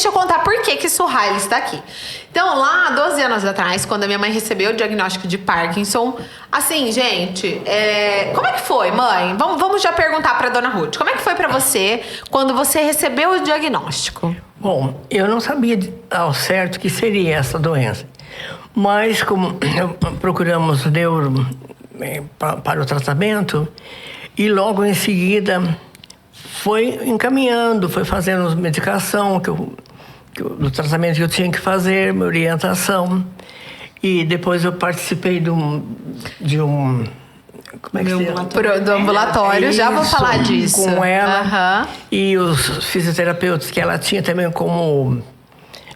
deixa eu contar por que Suhaila está aqui. Então, lá, 12 anos atrás, quando a minha mãe recebeu o diagnóstico de Parkinson, assim, gente, como é que foi, mãe? Vamos já perguntar para dona Ruth. Como é que foi para você quando você recebeu o diagnóstico? Bom, eu não sabia ao certo que seria essa doença. Mas, como procuramos neuro para o tratamento, e logo em seguida foi encaminhando, foi fazendo medicação, do tratamento que eu tinha que fazer, minha orientação. E depois eu participei de um como é que se chama? Do ambulatório, já vou falar disso. Com ela. E os fisioterapeutas que ela tinha também como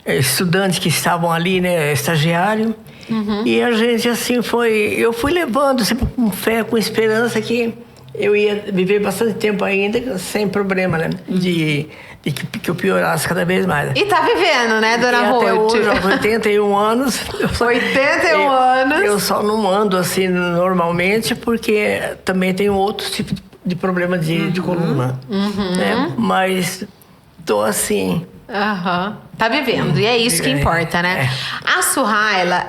estudantes que estavam ali, né, estagiário. E a gente, assim, eu fui levando sempre com fé, com esperança que eu ia viver bastante tempo ainda, sem problema, né, de que eu piorasse cada vez mais. E tá vivendo, né, dona Ruth? Até hoje, aos 81 anos. 81 anos. Eu só não ando assim normalmente, porque também tenho outros tipos de problema de coluna. Né? Mas tô assim. Tá vivendo, e é isso que importa, né? A Suhaila,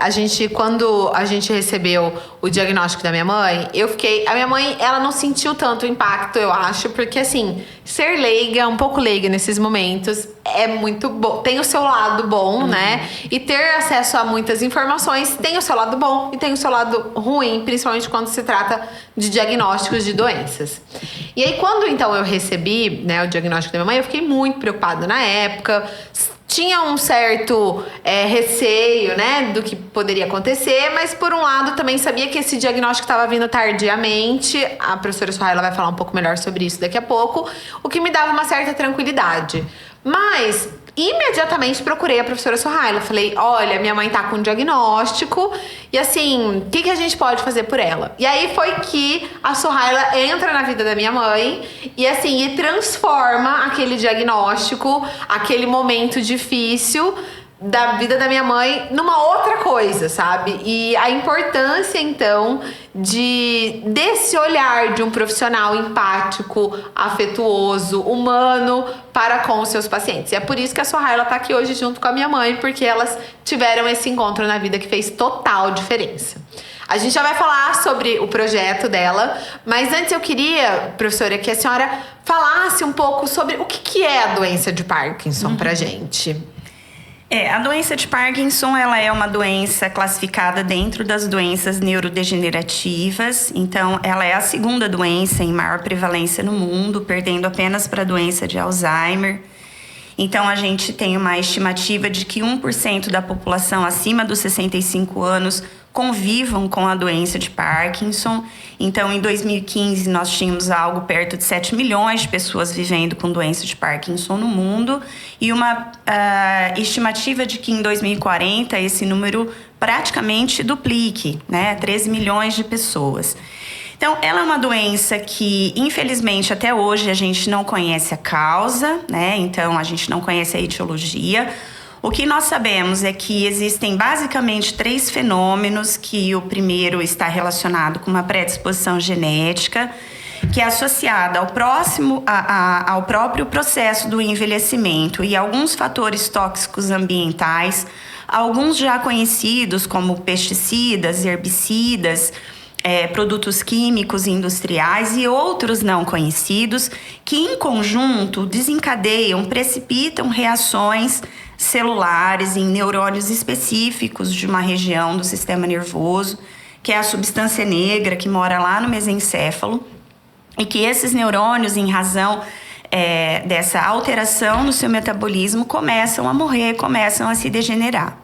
quando a gente recebeu o diagnóstico da minha mãe, a minha mãe, ela não sentiu tanto impacto, eu acho, porque assim, ser leiga, um pouco leiga nesses momentos, é muito bom, tem o seu lado bom, né? E ter acesso a muitas informações tem o seu lado bom e tem o seu lado ruim, principalmente quando se trata de diagnósticos de doenças. E aí, quando então eu recebi, né, o diagnóstico da minha mãe, eu fiquei muito preocupada na época. Tinha um certo receio, né, do que poderia acontecer, mas por um lado também sabia que esse diagnóstico estava vindo tardiamente. A professora Suhaila vai falar um pouco melhor sobre isso daqui a pouco, o que me dava uma certa tranquilidade. Mas imediatamente procurei a professora Suhaila. Falei, olha, minha mãe tá com um diagnóstico e assim, o que a gente pode fazer por ela? E aí foi que a Suhaila entra na vida da minha mãe e assim, e transforma aquele diagnóstico, aquele momento difícil da vida da minha mãe numa outra coisa, sabe? E a importância, então, desse olhar de um profissional empático, afetuoso, humano para com os seus pacientes. E é por isso que a Suhaila tá aqui hoje junto com a minha mãe, porque elas tiveram esse encontro na vida que fez total diferença. A gente já vai falar sobre o projeto dela, mas antes eu queria, professora, que a senhora falasse um pouco sobre o que é a doença de Parkinson pra gente. A doença de Parkinson, ela é uma doença classificada dentro das doenças neurodegenerativas. Então, ela é a segunda doença em maior prevalência no mundo, perdendo apenas para a doença de Alzheimer. Então, a gente tem uma estimativa de que 1% da população acima dos 65 anos convivam com a doença de Parkinson. Então, em 2015, nós tínhamos algo perto de 7 milhões de pessoas vivendo com doença de Parkinson no mundo e uma estimativa de que em 2040 esse número praticamente duplique, né? 13 milhões de pessoas. Então, ela é uma doença que, infelizmente, até hoje a gente não conhece a causa, né? Então, a gente não conhece a etiologia. O que nós sabemos é que existem basicamente 3 fenômenos, que o primeiro está relacionado com uma predisposição genética, que é associada ao próprio processo do envelhecimento e alguns fatores tóxicos ambientais, alguns já conhecidos como pesticidas, herbicidas, produtos químicos e industriais e outros não conhecidos, que em conjunto precipitam reações celulares em neurônios específicos de uma região do sistema nervoso, que é a substância negra que mora lá no mesencéfalo, e que esses neurônios, em razão dessa alteração no seu metabolismo, começam a morrer, começam a se degenerar.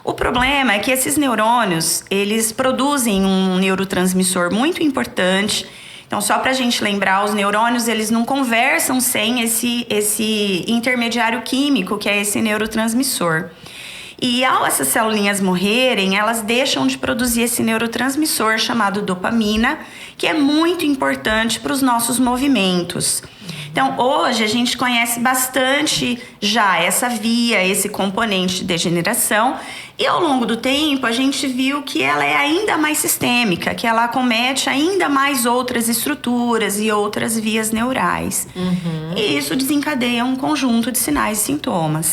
O problema é que esses neurônios, eles produzem um neurotransmissor muito importante. Então, só para a gente lembrar, os neurônios, eles não conversam sem esse intermediário químico, que é esse neurotransmissor. E ao essas celulinhas morrerem, elas deixam de produzir esse neurotransmissor chamado dopamina, que é muito importante para os nossos movimentos. Então, hoje a gente conhece bastante já essa via, esse componente de degeneração, e ao longo do tempo a gente viu que ela é ainda mais sistêmica, que ela acomete ainda mais outras estruturas e outras vias neurais. E isso desencadeia um conjunto de sinais e sintomas.